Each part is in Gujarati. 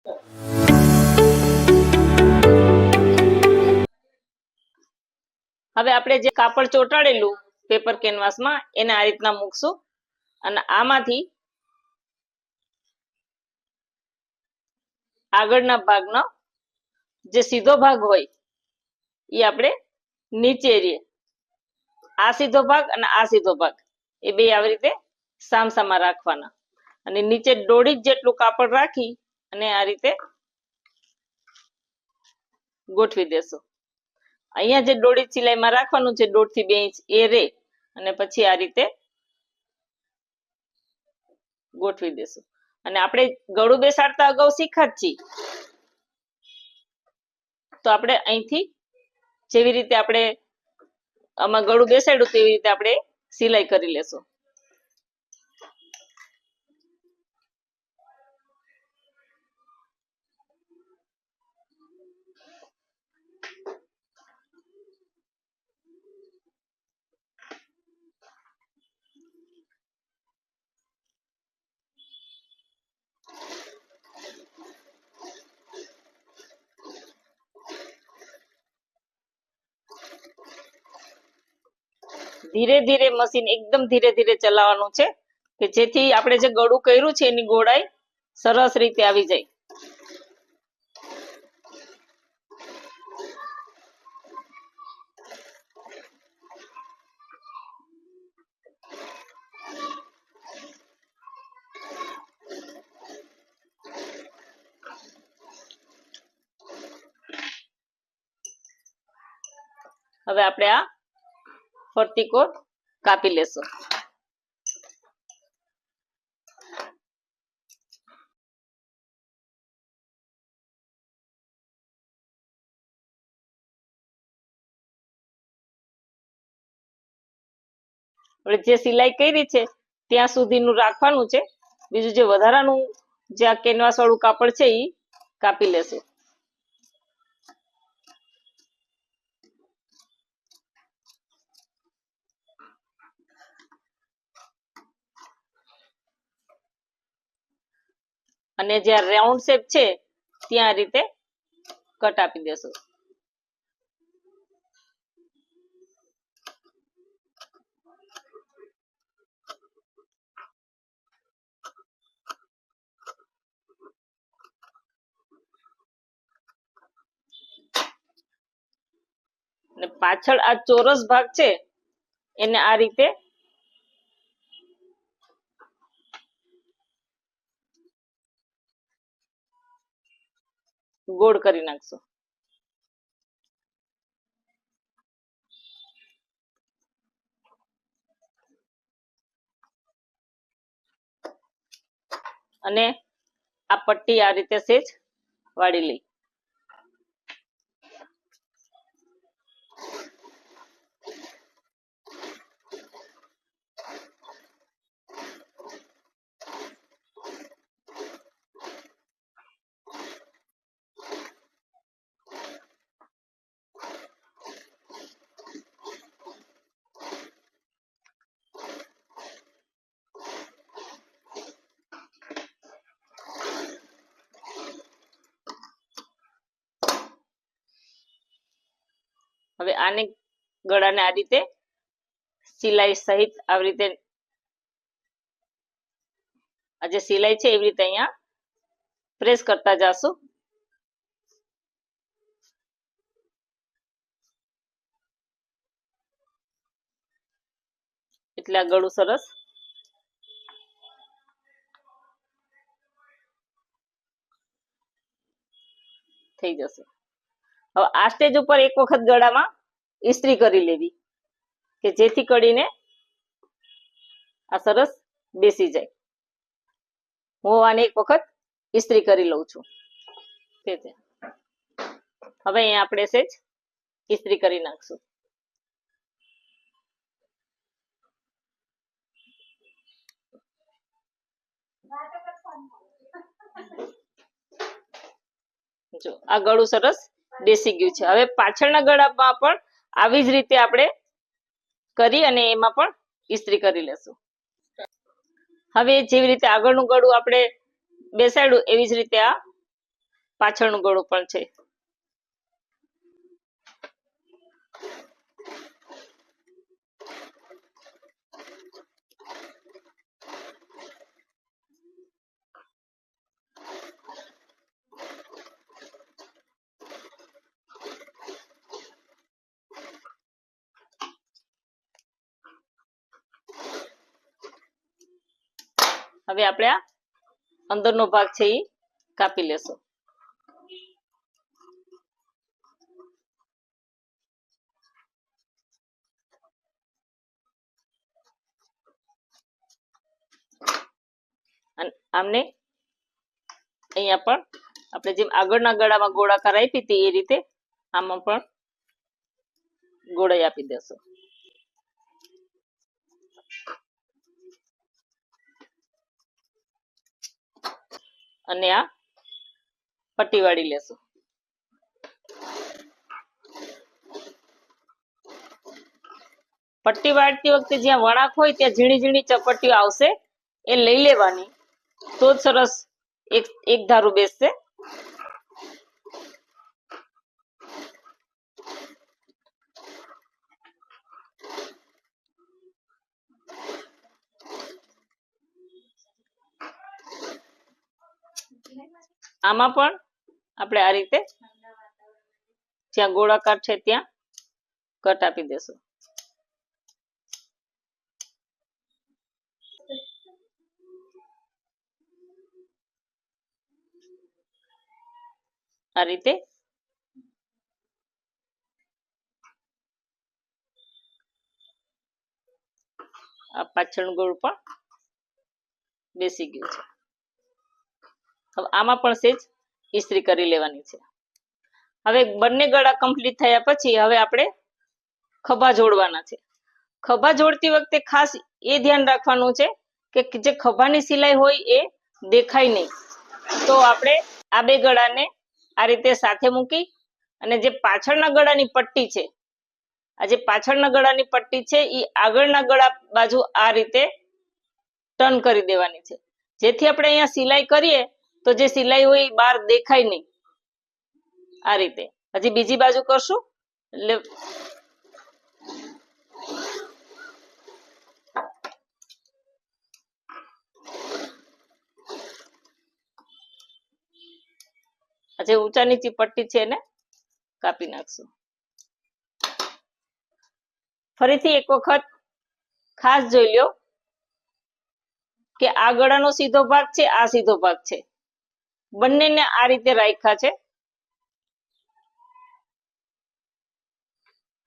હવે આપણે જે કાપડ ચોંટાડેલું પેપર કેનવાસમાં એને આ રીતના મૂકશું અને આમાંથી આગળના ભાગનો જે સીધો ભાગ હોય એ આપણે નીચે રહીએ, આ સીધો ભાગ અને આ સીધો ભાગ એ બે આવી રીતે સામસામા રાખવાના અને નીચે દોઢ ઇંચ જેટલું કાપડ રાખી અને આ રીતે ગોઠવી દેશું. અહીંયા જે 1.5 ઇંચ સિલાઈમાં રાખવાનું છે 1.5 થી 2 ઇંચ એ રે અને પછી આ રીતે ગોઠવી દેશું. અને આપણે ગળું બેસાડતા અગાઉ શીખ્યા જ છીએ, તો આપણે અહીંથી જેવી રીતે આપણે આમાં ગળું બેસાડ્યું તેવી રીતે આપણે સિલાઈ કરી લેશું. ધીરે ધીરે મશીન એકદમ ધીરે ધીરે ચલાવવાનું છે કે જેથી આપણે જે ગળું કર્યું છે એની ગોળાઈ સરસ રીતે આવી જાય. હવે આપણે આ ફરતી કોર કાપી લેશું. આપણે જે સિલાઈ કરી છે ત્યાં સુધીનું રાખવાનું છે, બીજું જે વધારાનું જે આ કેનવાસ વાળું કાપડ છે એ કાપી લેશું. અને જે રાઉન્ડ શેપ છે ત્યાં રીતે કટ આપી દેશું. અને પાછળ આ ચોરસ ભાગ છે એને આ રીતે ગોળ કરી નાખશું. અને આ પટ્ટી આ રીતે સેજ વાળી લઈ. હવે આને ગળાને આ રીતે સિલાઈ સહિત આવી રીતે આ જે સિલાઈ છે એવી રીતે અહીંયા પ્રેસ કરતા જાશું. એટલે આ ગળું સરસ થઈ જશે. હવે આ સ્ટેજ ઉપર એક વખત ગળામાં ઇસ્ત્રી કરી લેવી કે જેથી કરીને આ સરસ બેસી જાય. હું આને એક વખત ઇસ્ત્રી કરી લઉં છું. હવે અહીંયા આપણે સેજ ઇસ્ત્રી કરી નાખશું. જો આ ગળું સરસ બેસી ગયું છે. હવે પાછળના ગળામાં પણ આવી જ રીતે આપણે કરી અને એમાં પણ ઇસ્ત્રી કરી લેશું. હવે જેવી રીતે આગળનું ગળું આપણે બેસાડ્યું એવી જ રીતે આ પાછળનું ગળું પણ છે. હવે આપણે આ અંદરનો ભાગ છે એ કાપી લેશું. અને આમને અહીંયા પણ આપણે જેમ આગળના ગળામાં ગોળાકાર આપી હતી એ રીતે આમાં પણ ગોળાઈ આપી દેશું. અને આ પટ્ટી વાળી લેશું. પટ્ટી વાળતી વખતે જ્યાં વળાંક હોય ત્યાં ઝીણી ઝીણી ચપટીઓ આવશે, એ લઈ લેવાની, તો જ સરસ એક ધારું બેસશે. આમાં પણ આપણે આ રીતે જ્યાં ગોળાકાર છે ત્યાં કટ આપી દેશું. આ રીતે આ પાછળનું ગળું પણ બેસી ગયું છે. હવે આમાં પણ સેજ ઇસ્ત્રી કરી લેવાની છે. હવે બંને ગળા કમ્પ્લીટ થયા પછી હવે આપણે ખભા જોડવાના છે. ખભા જોડતી વખતે ખાસ એ ધ્યાન રાખવાનું છે કે જે ખભાની સિલાઈ હોય એ દેખાય નહીં. તો આપણે આ બે ગળાને આ રીતે સાથે મૂકી અને જે પાછળના ગળાની પટ્ટી છે, આ જે પાછળના ગળાની પટ્ટી છે એ આગળના ગળા બાજુ આ રીતે ટર્ન કરી દેવાની છે, જેથી આપણે અહીંયા સિલાઈ કરીએ તો જે સિલાઈ હોય એ બહાર દેખાય નહીં. આ રીતે હજી બીજી બાજુ કરશું એટલે જે ઊંચા નીચી પટ્ટી છે એને કાપી નાખશું. ફરીથી એક વખત ખાસ જોઈ લો કે આ ગળાનો સીધો ભાગ છે, આ સીધો ભાગ છે, બંનેને આ રીતે રાખ્યા છે.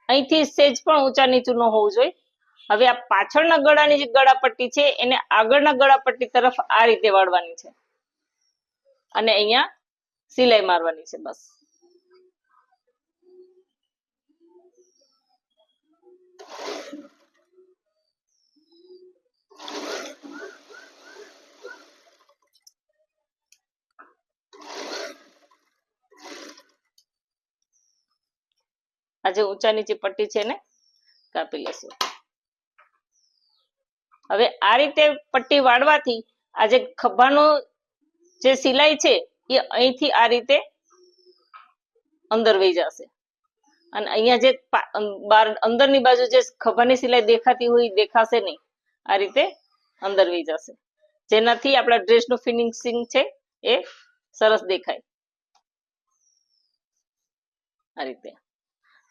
અહીંથી સેજ પણ ઊંચા નીચું ન હોવું જોઈએ. હવે આ પાછળના ગળાની જે ગળાપટ્ટી છે એને આગળના ગળાપટ્ટી તરફ આ રીતે વાળવાની છે અને અહીંયા સિલાઈ મારવાની છે. બસ આ જે ઊંચા નીચી પટ્ટી છે એને કાપી લેશું. હવે આ રીતે પટ્ટી વાળવાથી આ જે ખભાનો જે સિલાઈ છે એ અહીંથી આ રીતે અંદર વહી જશે અને અહીંયા જે અંદરની બાજુ જે ખભાની સિલાઈ દેખાતી હોય એ દેખાશે નહીં. આ રીતે અંદર વહી જશે, જેનાથી આપણા ડ્રેસનું ફિનિશિંગ છે એ સરસ દેખાય. આ રીતે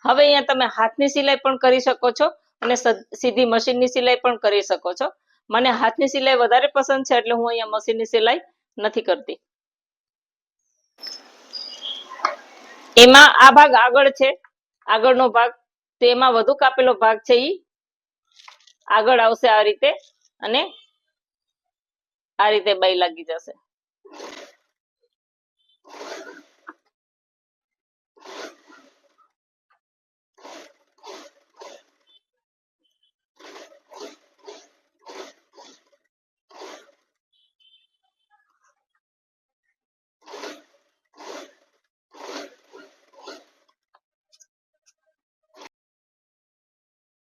હવે અહીંયા તમે હાથની સિલાઈ પણ કરી શકો છો અને સીધી મશીનની સિલાઈ પણ કરી શકો છો. મને હાથની સિલાઈ વધારે પસંદ છે એટલે હું અહીંયા મશીનની સિલાઈ નથી કરતી. એમાં આ ભાગ આગળ છે, આગળનો ભાગ, તો એમાં વધુ કાપેલો ભાગ છે એ આગળ આવશે આ રીતે અને આ રીતે બાઈ લાગી જશે.